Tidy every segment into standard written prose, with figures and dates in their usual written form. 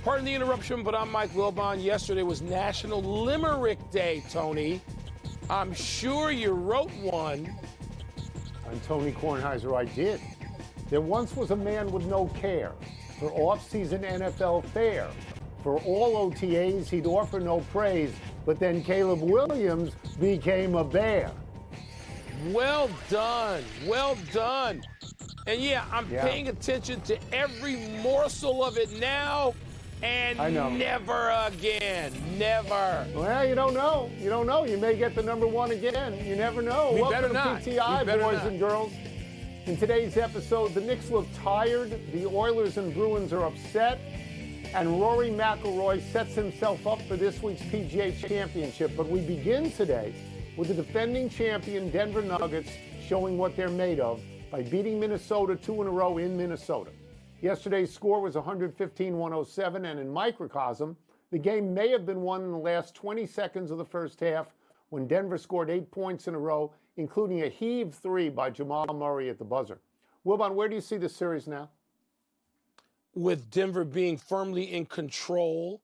Pardon the interruption, but I'm Mike Wilbon. Yesterday was National Limerick Day, Tony. I'm sure you wrote one. And Tony Kornheiser, I did. There once was a man with no care for off-season NFL fare. For all OTAs, he'd offer no praise, but then Caleb Williams became a bear. Well done. Well done. And yeah, I'm paying attention to every morsel of it now and never again. Never. Well, you don't know. You don't know. You may get the number one again. You never know. Welcome to PTI, boys and girls. In today's episode, the Knicks look tired, the Oilers and Bruins are upset, and Rory McIlroy sets himself up for this week's PGA Championship. But we begin today with the defending champion Denver Nuggets showing what they're made of by beating Minnesota 2 in a row in Minnesota. Yesterday's score was 115-107, and in microcosm, the game may have been won in the last 20 seconds of the first half when Denver scored 8 points in a row, including a heave three by Jamal Murray at the buzzer. Wilbon, where do you see the series now? With Denver being firmly in control.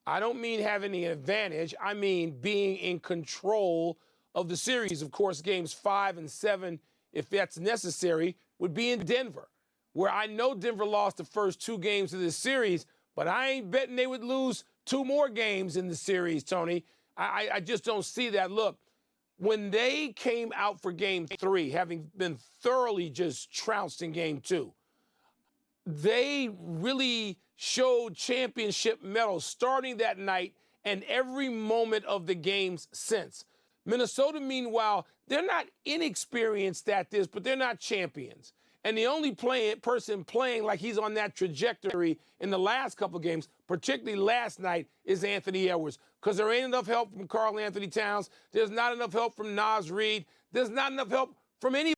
I don't mean having the advantage. I mean being in control of the series. Of course, games 5 and 7, if that's necessary, would be in Denver, where I know Denver lost the first 2 games of this series, but I ain't betting they would lose 2 more games in the series, Tony. I just don't see that. Look, when they came out for game 3, having been thoroughly just trounced in game 2, they really showed championship mettle starting that night and every moment of the games since. Minnesota, meanwhile, they're not inexperienced at this, but they're not champions. And the only person playing like he's on that trajectory in the last couple games, particularly last night, is Anthony Edwards. Because there ain't enough help from Karl Anthony Towns. There's not enough help from Naz Reid. There's not enough help from anybody.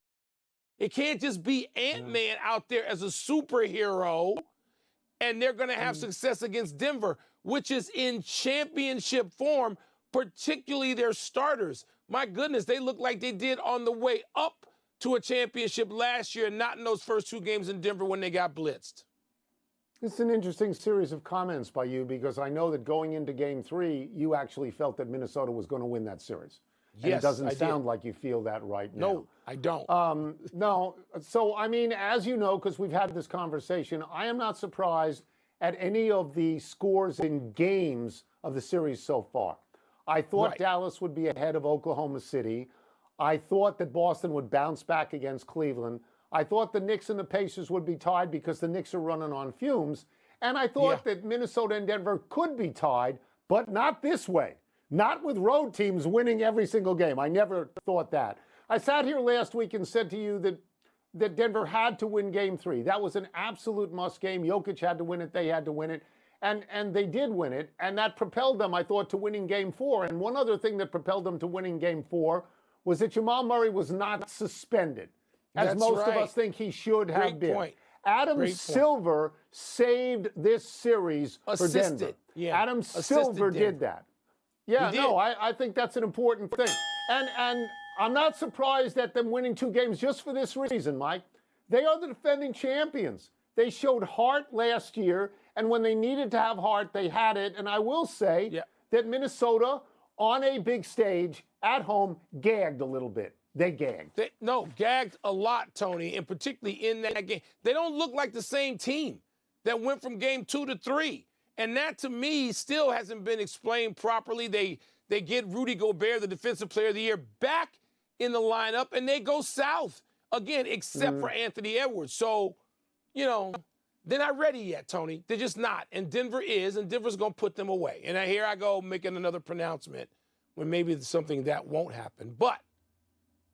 It can't just be Ant-Man out there as a superhero, and they're going to have success against Denver, which is in championship form, particularly their starters. My goodness, they look like they did on the way up to a championship last year, not in those first 2 games in Denver when they got blitzed. It's an interesting series of comments by you because I know that going into game 3, you actually felt that Minnesota was going to win that series. And it doesn't sound like you feel that right now. No, I don't. No. So, I mean, as you know, because we've had this conversation, I am not surprised at any of the scores in games of the series so far. I thought Dallas would be ahead of Oklahoma City. I thought that Boston would bounce back against Cleveland. I thought the Knicks and the Pacers would be tied because the Knicks are running on fumes. And I thought that Minnesota and Denver could be tied, but not this way. Not with road teams winning every single game. I never thought that. I sat here last week and said to you that Denver had to win game 3. That was an absolute must game. Jokic had to win it. They had to win it. And they did win it. And that propelled them, I thought, to winning game 4. And one other thing that propelled them to winning game 4 was that Jamal Murray was not suspended, as most of us think he should have been. Point. Adam Silver saved this series for Denver. Adam Silver did that. Yeah, no, I think that's an important thing. And I'm not surprised at them winning 2 games just for this reason, Mike. They are the defending champions. They showed heart last year, and when they needed to have heart, they had it. And I will say that Minnesota, on a big stage, at home, gagged a little bit. They gagged. Gagged a lot, Tony, and particularly in that game. They don't look like the same team that went from game 2 to 3. And that, to me, still hasn't been explained properly. They get Rudy Gobert, the Defensive Player of the Year, back in the lineup, and they go south again, except for Anthony Edwards. So, you know, they're not ready yet, Tony. They're just not. And Denver is, and Denver's going to put them away. And here I go making another pronouncement when maybe it's something that won't happen. But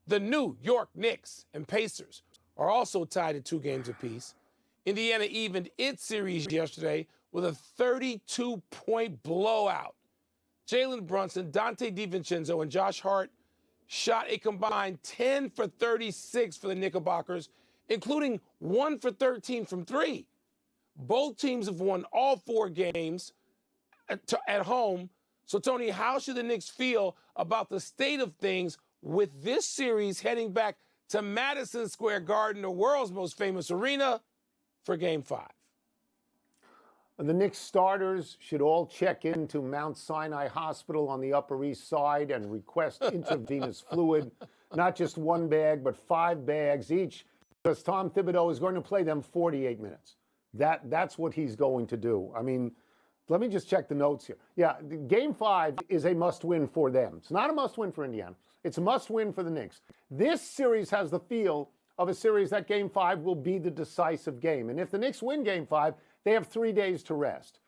the New York Knicks and Pacers are also tied at 2 games apiece. Indiana evened its series yesterday with a 32-point blowout. Jalen Brunson, Dante DiVincenzo, and Josh Hart shot a combined 10 for 36 for the Knickerbockers, including 1 for 13 from 3. Both teams have won all 4 games at home. So, Tony, how should the Knicks feel about the state of things with this series heading back to Madison Square Garden, the world's most famous arena, for Game 5? The Knicks starters should all check into Mount Sinai Hospital on the Upper East Side and request intravenous fluid, not just one bag, but 5 bags each, because Tom Thibodeau is going to play them 48 minutes. That's what he's going to do. I mean, let me just check the notes here. Yeah, Game 5 is a must-win for them. It's not a must-win for Indiana. It's a must-win for the Knicks. This series has the feel of a series that Game 5 will be the decisive game. And if the Knicks win Game 5, they have 3 days to rest.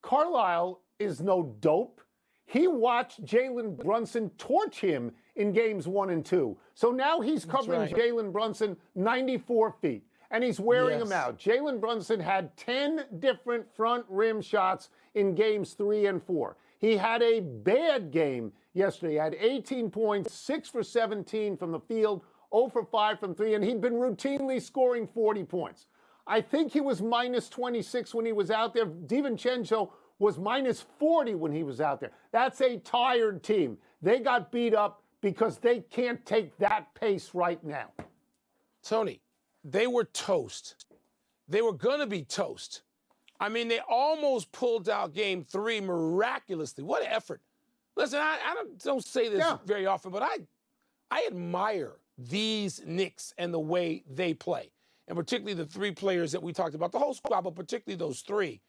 Carlisle is no dope. He watched Jalen Brunson torch him in Games 1 and 2. So now he's covering Jalen Brunson 94 feet, and he's wearing him out. Jalen Brunson had 10 different front rim shots in Games 3 and 4. He had a bad game yesterday. He had 18 points, 6 for 17 from the field, 0 for 5 from 3, and he'd been routinely scoring 40 points. I think he was minus 26 when he was out there. DiVincenzo was minus 40 when he was out there. That's a tired team. They got beat up because they can't take that pace right now. Tony, they were toast. They were going to be toast. I mean, they almost pulled out Game 3 miraculously. What an effort. Listen, I don't say this very often, but I admire these Knicks and the way they play, and particularly the 3 players that we talked about, the whole squad, but particularly those 3.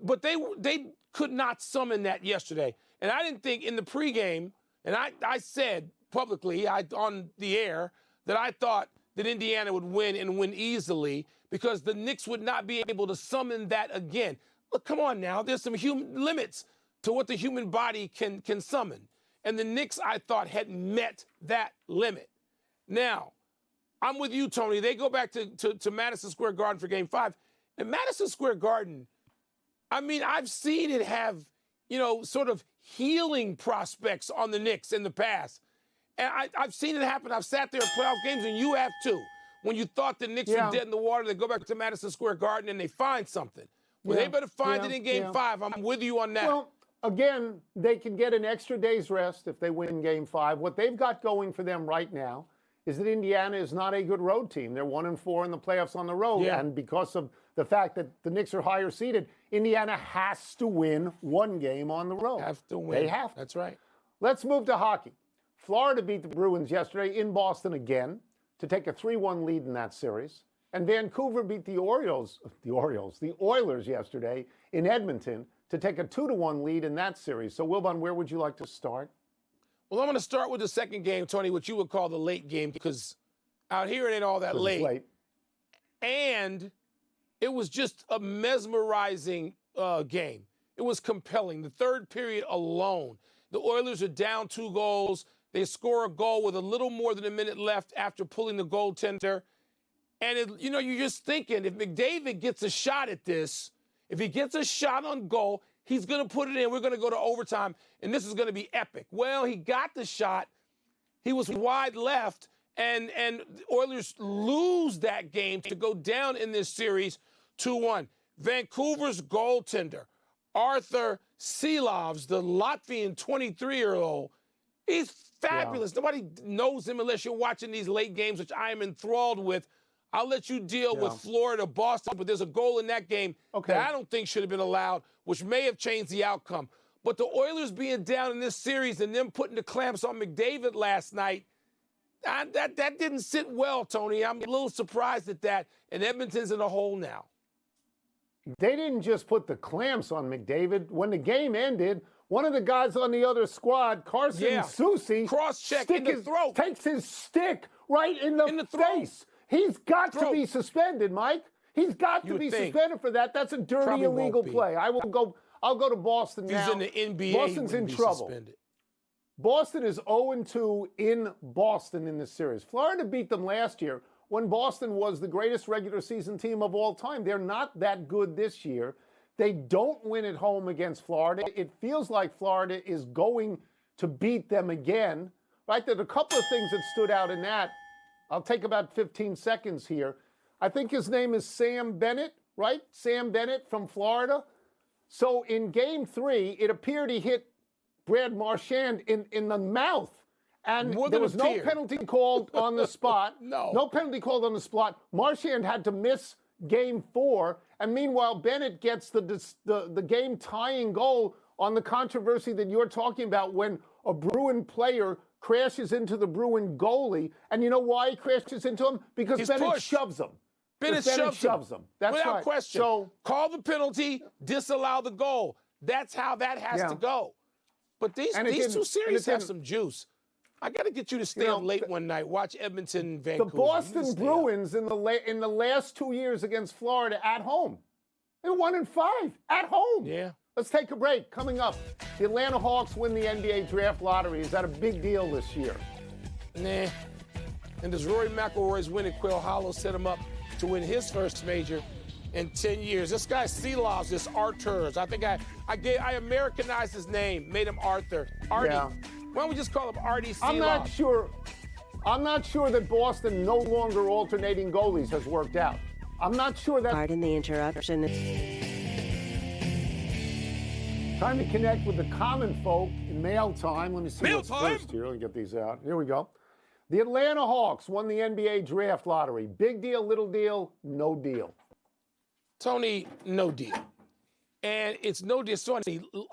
But they could not summon that yesterday. And I didn't think in the pregame, and I said publicly on the air that I thought that Indiana would win and win easily because the Knicks would not be able to summon that again. Look, come on now. There's some human limits to what the human body can summon. And the Knicks, I thought, had met that limit. Now, I'm with you, Tony. They go back to Madison Square Garden for Game 5. And Madison Square Garden, I mean, I've seen it have, sort of healing prospects on the Knicks in the past. And I've seen it happen. I've sat there at playoff games, and you have too. When you thought the Knicks were dead in the water, they go back to Madison Square Garden and they find something. Well, they better find it in Game 5. I'm with you on that. Well, again, they can get an extra day's rest if they win Game 5. What they've got going for them right now is that Indiana is not a good road team. They're 1-4 in the playoffs on the road. And because of the fact that the Knicks are higher seeded, Indiana has to win 1 game on the road. Have to win. They have to. That's right. Let's move to hockey. Florida beat the Bruins yesterday in Boston again to take a 3-1 lead in that series. And Vancouver beat the Oilers yesterday in Edmonton to take a 2-1 lead in that series. So, Wilbon, where would you like to start? Well, I'm going to start with the second game, Tony, what you would call the late game, because out here it ain't all that late. And it was just a mesmerizing game. It was compelling. The third period alone, the Oilers are down 2 goals. They score a goal with a little more than a minute left after pulling the goaltender. And, you're just thinking, if McDavid gets a shot at this, if he gets a shot on goal, he's going to put it in. We're going to go to overtime, and this is going to be epic. Well, he got the shot. He was wide left, and Oilers lose that game to go down in this series 2-1. Vancouver's goaltender, Arthur Silovs, the Latvian 23-year-old, he's fabulous. Nobody knows him unless you're watching these late games, which I am enthralled with. I'll let you deal with Florida, Boston, but there's a goal in that game that I don't think should have been allowed, which may have changed the outcome. But the Oilers being down in this series and them putting the clamps on McDavid last night, that didn't sit well, Tony. I'm a little surprised at that, and Edmonton's in a hole now. They didn't just put the clamps on McDavid. When the game ended, one of the guys on the other squad, Carson Soucy, cross-check in the throat, takes his stick right in the face. He's got to be suspended, Mike. He's got to be suspended for that. That's a dirty, illegal play. I'll go to Boston now. He's in the NBA. Boston's in trouble. Boston is 0-2 in Boston in this series. Florida beat them last year when Boston was the greatest regular season team of all time. They're not that good this year. They don't win at home against Florida. It feels like Florida is going to beat them again. Right? There's a couple of things that stood out in that. I'll take about 15 seconds here. I think his name is Sam Bennett, right? Sam Bennett from Florida. So in Game 3, it appeared he hit Brad Marchand in the mouth. And there was no penalty called on the spot. No penalty called on the spot. Marchand had to miss Game 4. And meanwhile, Bennett gets the game-tying goal on the controversy that you're talking about when a Bruin player crashes into the Bruin goalie. And you know why he crashes into him? Because Bennett shoves him. Bennett shoves him. That's without right. question. So, call the penalty, disallow the goal. That's how that has to go. But these two series have some juice. I got to get you to stay up late one night. Watch Edmonton, Vancouver. The Boston Bruins in the last 2 years against Florida at home, they're 1-5 at home. Yeah. Let's take a break. Coming up, the Atlanta Hawks win the NBA draft lottery. Is that a big deal this year? Nah. And does Rory McIlroy's win at Quail Hollow set him up to win his first major in 10 years? This guy Seelovs, this Arturs. I think I Americanized his name, made him Arthur. Artie. Yeah. Why don't we just call him Artie Seelovs? I'm not sure that Boston no longer alternating goalies has worked out. I'm not sure that. Pardon the interruption. Time to connect with the common folk in mail time. Let me see what's first here. Let me get these out. Here we go. The Atlanta Hawks won the NBA draft lottery. Big deal, little deal, no deal. Tony, no deal. And it's no deal. So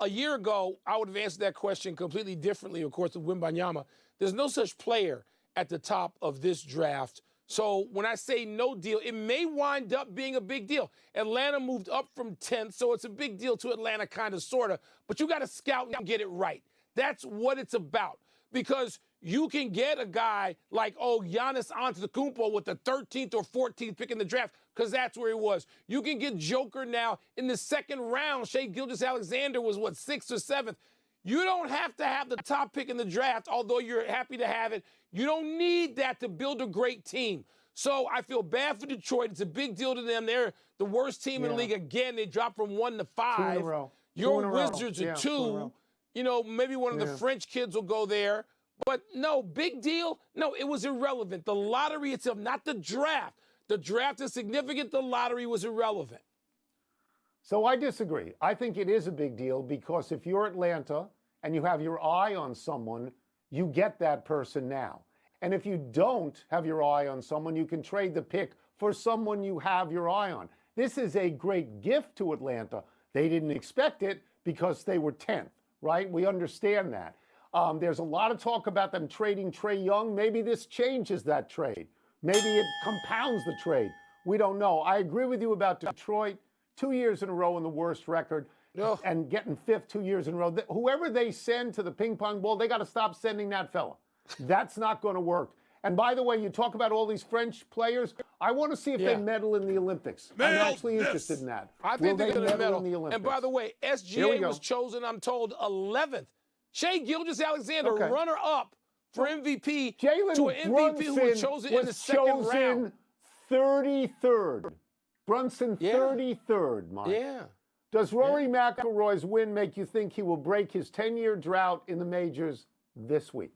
a year ago, I would have answered that question completely differently, of course, with Wembanyama. There's no such player at the top of this draft. So when I say no deal, it may wind up being a big deal. Atlanta moved up from 10th, so it's a big deal to Atlanta, kind of, sort of. But you got to scout and get it right. That's what it's about. Because you can get a guy like, Giannis Antetokounmpo with the 13th or 14th pick in the draft, because that's where he was. You can get Joker now in the second round. Shai Gilgeous-Alexander was, 6th or 7th. You don't have to have the top pick in the draft, although you're happy to have it. You don't need that to build a great team. So I feel bad for Detroit. It's a big deal to them. They're the worst team in the league. Again, they dropped from 1 to 5. 2 in a row. Your Wizards are 2. You know, maybe one of the French kids will go there. But no, big deal? No, it was irrelevant. The lottery itself, not the draft. The draft is significant. The lottery was irrelevant. So I disagree. I think it is a big deal because if you're Atlanta and you have your eye on someone, you get that person now. And if you don't have your eye on someone, you can trade the pick for someone you have your eye on. This is a great gift to Atlanta. They didn't expect it because they were 10th, right? We understand that. There's a lot of talk about them trading Trae Young. Maybe this changes that trade. Maybe it compounds the trade. We don't know. I agree with you about Detroit. 2 years in a row in the worst record. And getting 5th 2 years in a row. Whoever they send to the ping pong ball, they got to stop sending that fella. That's not going to work. And by the way, you talk about all these French players. I want to see if they medal in the Olympics. I'm actually interested in that. I think they're going to medal in the Olympics. And by the way, SGA was chosen, I'm told, 11th. Shai Gilgeous-Alexander, runner-up for MVP to an MVP who was chosen in the second round. 33rd. Brunson, 33rd, Mike. Yeah. Does Rory McIlroy's win make you think he will break his 10-year drought in the majors this week?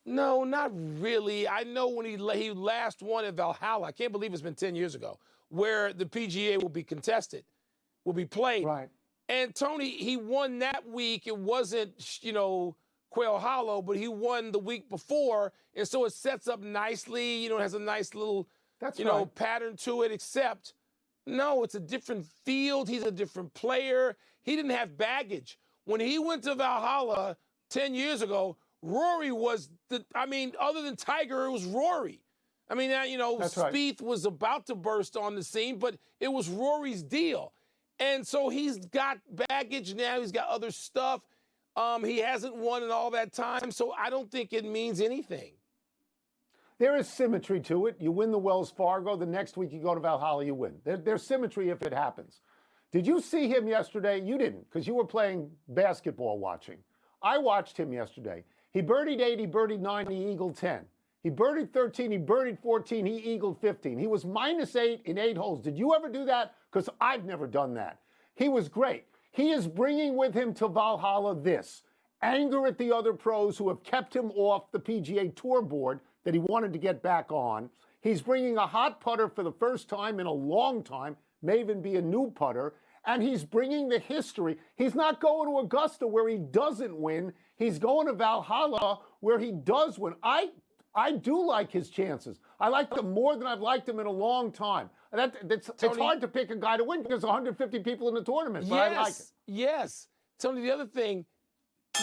No, not really. I know when he last won at Valhalla, I can't believe it's been 10 years ago, where the PGA will be contested, will be played. Right. And Tony, he won that week. It wasn't, Quail Hollow, but he won the week before. And so it sets up nicely, it has a nice little, pattern to it, except, no, it's a different field. He's a different player. He didn't have baggage. When he went to Valhalla 10 years ago, Rory was other than Tiger, it was Rory. Spieth was about to burst on the scene, but it was Rory's deal. And so he's got baggage now. He's got other stuff. He hasn't won in all that time, so I don't think it means anything. There is symmetry to it. You win the Wells Fargo. The next week you go to Valhalla, you win. There's symmetry if it happens. Did you see him yesterday? You didn't, because you were playing basketball watching. I watched him yesterday. He birdied 8, he birdied 9, he eagled 10. He birdied 13, he birdied 14, he eagled 15. He was -8 in 8 holes. Did you ever do that? Because I've never done that. He was great. He is bringing with him to Valhalla this: anger at the other pros who have kept him off the PGA Tour board that he wanted to get back on. He's bringing a hot putter for the first time in a long time, may even be a new putter, and he's bringing the history. He's not going to Augusta where he doesn't win. He's going to Valhalla where he does win. I do like his chances. I like them more than I've liked him in a long time. It's Tony, hard to pick a guy to win because 150 people in the tournament. But I like it. Yes. Tony, the other thing,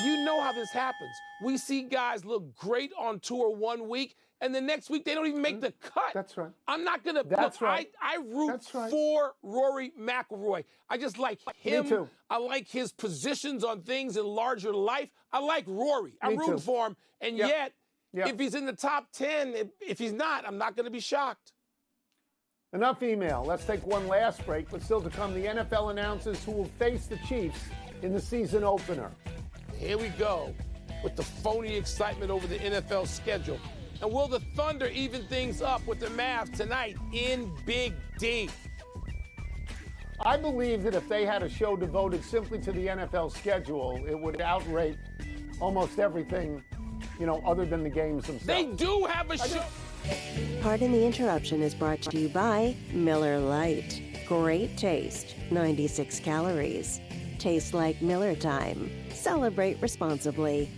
you know how this happens. We see guys look great on tour 1 week, and the next week they don't even make the cut. That's right. I'm not going to. That's right. I root for Rory McIlroy. I just like him. Me too. I like his positions on things in larger life. I like Rory. I'm rooting for him. And yet, if he's in the top 10, if he's not, I'm not going to be shocked. Enough email. Let's take one last break. But still to come, the NFL announces who will face the Chiefs in the season opener. Here we go with the phony excitement over the NFL schedule. And will the Thunder even things up with the Mavs tonight in Big D? I believe that if they had a show devoted simply to the NFL schedule, it would outrate almost everything, other than the games themselves. They do have a show. Pardon the Interruption is brought to you by Miller Lite. Great taste, 96 calories. Tastes like Miller time. Celebrate responsibly.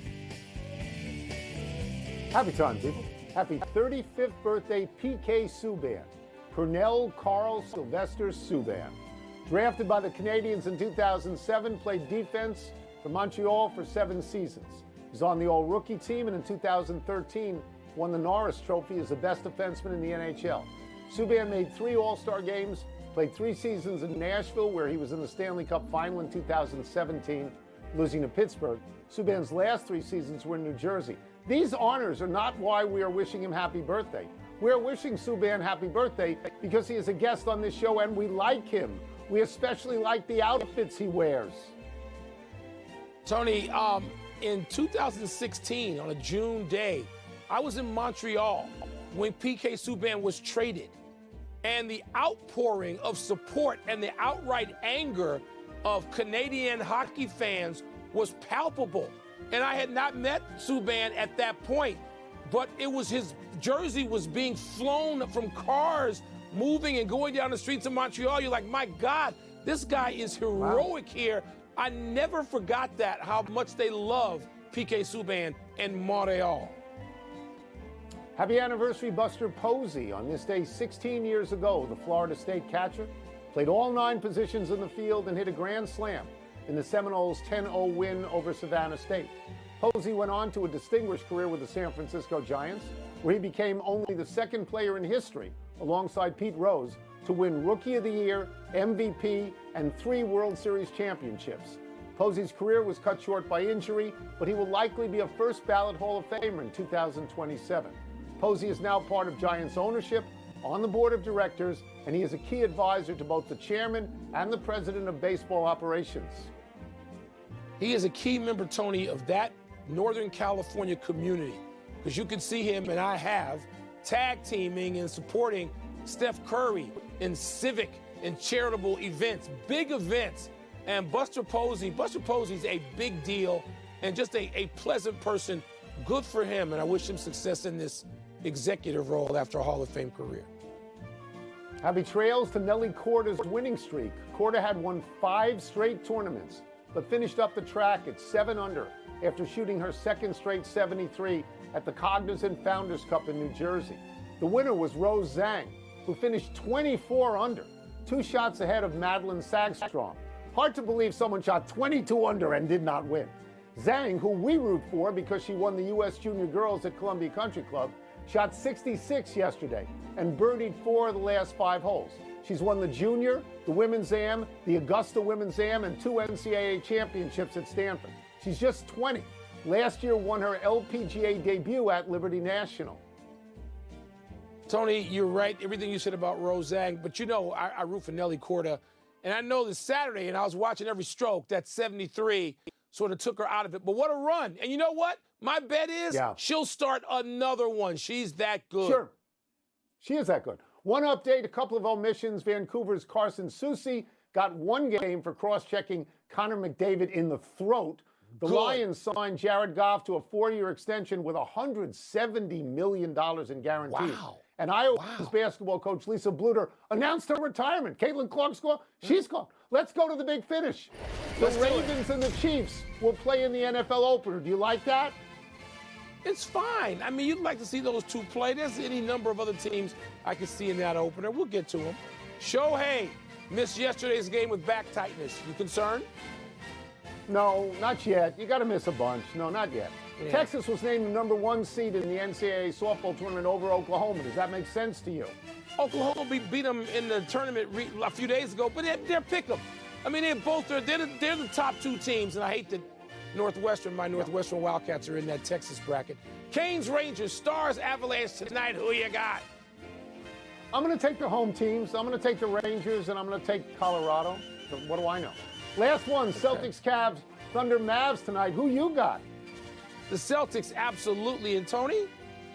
Happy time, people. Happy 35th birthday, P.K. Subban. Pernell Carl Sylvester Subban. Drafted by the Canadiens in 2007, played defense for Montreal for 7 seasons. He was on the All-Rookie team, and in 2013, won the Norris Trophy as the best defenseman in the NHL. Subban made 3 All-Star games, played 3 seasons in Nashville, where he was in the Stanley Cup Final in 2017, losing to Pittsburgh. Subban's last 3 seasons were in New Jersey. These honors are not why we are wishing him happy birthday. We are wishing Subban happy birthday because he is a guest on this show and we like him. We especially like the outfits he wears. Tony, in 2016, on a June day, I was in Montreal when P.K. Subban was traded. And the outpouring of support and the outright anger of Canadian hockey fans was palpable. And I had not met Subban at that point, but it was his jersey was being flown from cars moving and going down the streets of Montreal. You're like, my God, this guy is heroic here. I never forgot that, how much they love P.K. Subban in Montreal. Happy anniversary, Buster Posey. On this day 16 years ago, the Florida State catcher played all 9 positions in the field and hit a grand slam in the Seminoles' 10-0 win over Savannah State. Posey went on to a distinguished career with the San Francisco Giants, where he became only the 2nd player in history, alongside Pete Rose, to win Rookie of the Year, MVP, and 3 World Series championships. Posey's career was cut short by injury, but he will likely be a first-ballot Hall of Famer in 2027. Posey is now part of Giants ownership, on the board of directors, and he is a key advisor to both the chairman and the president of baseball operations. He is a key member, Tony, of that Northern California community, because you can see him, and I have, tag teaming and supporting Steph Curry in civic and charitable events, big events. And Buster Posey's a big deal and just a pleasant person. Good for him, and I wish him success in this executive role after a Hall of Fame career. Happy trails to Nelly Korda's winning streak. Korda had won 5 straight tournaments, but finished up the track at 7 under after shooting her 2nd straight 73 at the Cognizant Founders Cup in New Jersey. The winner was Rose Zhang, who finished 24 under, 2 shots ahead of Madeline Sagstrom. Hard to believe someone shot 22 under and did not win. Zhang, who we root for because she won the U.S. Junior Girls at Columbia Country Club, shot 66 yesterday and birdied 4 of the last 5 holes. She's won the Junior, the Women's Am, the Augusta Women's Am, and 2 NCAA championships at Stanford. She's just 20. Last year won her LPGA debut at Liberty National. Tony, you're right, everything you said about Rose Zhang, but I root for Nelly Korda. And I know this Saturday, and I was watching every stroke, that 73 sort of took her out of it. But what a run. And you know what? My bet is she'll start another one. She's that good. Sure. She is that good. One update, a couple of omissions. Vancouver's Carson Soucy got 1 game for cross-checking Connor McDavid in the throat. The Lions signed Jared Goff to a 4-year extension with $170 million in guarantees. Wow. And Iowa's basketball coach Lisa Bluter announced her retirement. Caitlin Clark's gone. She's gone. Let's go to the big finish. The Ravens and the Chiefs will play in the NFL opener. Do you like that? It's fine. I mean, you'd like to see those 2 play. There's any number of other teams I could see in that opener. We'll get to them. Shohei missed yesterday's game with back tightness. You concerned? No, not yet. You got to miss a bunch. No, not yet. Yeah. Texas was named the #1 seed in the NCAA softball tournament over Oklahoma. Does that make sense to you? Oklahoma beat them in the tournament a few days ago, but they're pick 'em. I mean, they're the top two teams, and I hate that my Northwestern Wildcats are in that Texas bracket. Canes, Rangers, Stars, Avalanche tonight. Who you got? I'm going to take the home teams. I'm going to take the Rangers, and I'm going to take Colorado. So what do I know? Last one, Okay. Celtics, Cavs, Thunder, Mavs tonight. Who you got? The Celtics, absolutely. And Tony,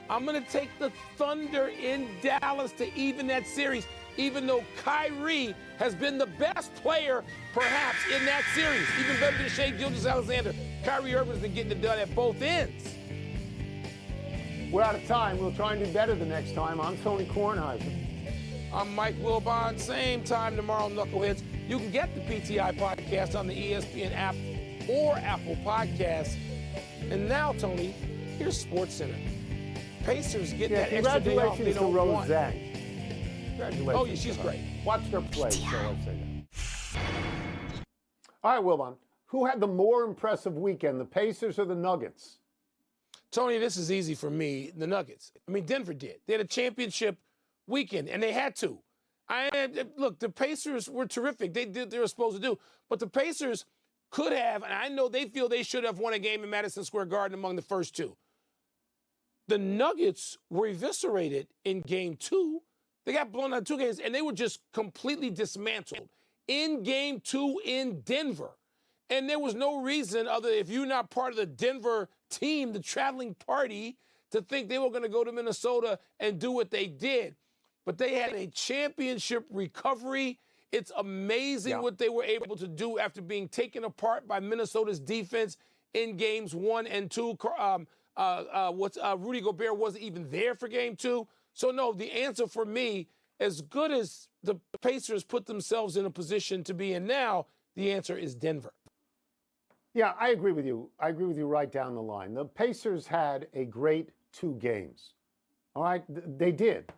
I'm going to take the Thunder in Dallas to even that series, even though Kyrie has been the best player, perhaps, in that series. Even better than Shai Gilgeous-Alexander. Kyrie Irving's been getting it done at both ends. We're out of time. We'll try and do better the next time. I'm Tony Kornheiser. I'm Mike Wilbon. Same time tomorrow, Knuckleheads. You can get the PTI podcast on the ESPN app or Apple Podcasts. And now, Tony, here's SportsCenter. Pacers get that extra day off they Congratulations to don't want. Roseanne. Congratulations. Oh, yeah, she's to her. great. Watched her play, so I'd say that. All right, Wilbon. Who had the more impressive weekend, the Pacers or the Nuggets? Tony, this is easy for me. The Nuggets. I mean, Denver did. They had a championship weekend, and they had to. Look, the Pacers were terrific. They did what they were supposed to do. But the Pacers could have, and I know they feel they should have won a game in Madison Square Garden among the first two. The Nuggets were eviscerated in game 2. They got blown out 2 games, and they were just completely dismantled in game 2 in Denver. And there was no reason other if you're not part of the Denver team, the traveling party, to think they were going to go to Minnesota and do what they did. But they had a championship recovery. It's amazing what they were able to do after being taken apart by Minnesota's defense in games 1 and 2. Rudy Gobert wasn't even there for game 2. So, no, the answer for me, as good as the Pacers put themselves in a position to be in now, the answer is Denver. Yeah, I agree with you. I agree with you right down the line. The Pacers had a great 2 games. All right, they did.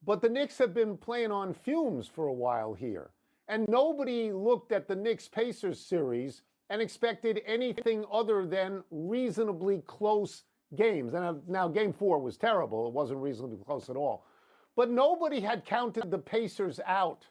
But the Knicks have been playing on fumes for a while here. And nobody looked at the Knicks-Pacers series and expected anything other than reasonably close games. And now game 4 was terrible. It wasn't reasonably close at all. But nobody had counted the Pacers out.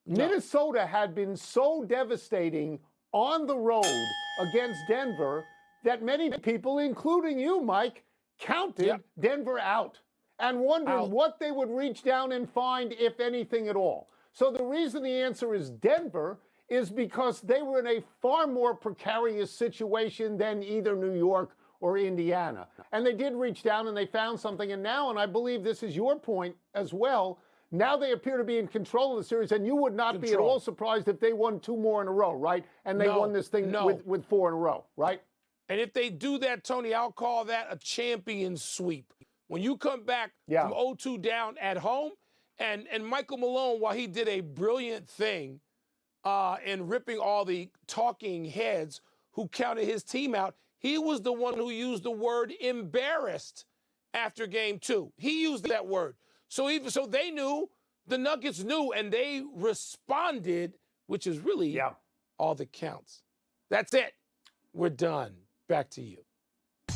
No. Minnesota had been so devastating on the road against Denver that many people, including you, Mike, counted Denver out and wondered what they would reach down and find, if anything at all. So the reason the answer is Denver is because they were in a far more precarious situation than either New York or Indiana. And they did reach down and they found something. And now, and I believe this is your point as well, now they appear to be in control of the series, and you would not be at all surprised if they won 2 more in a row, right? And they won this thing with 4 in a row, right? And if they do that, Tony, I'll call that a champion sweep. When you come back from 0-2 down at home, and Michael Malone, while he did a brilliant thing in ripping all the talking heads who counted his team out, he was the one who used the word embarrassed after game 2. He used that word. So they knew, the Nuggets knew, and they responded, which is really all that counts. That's it. We're done. Back to you.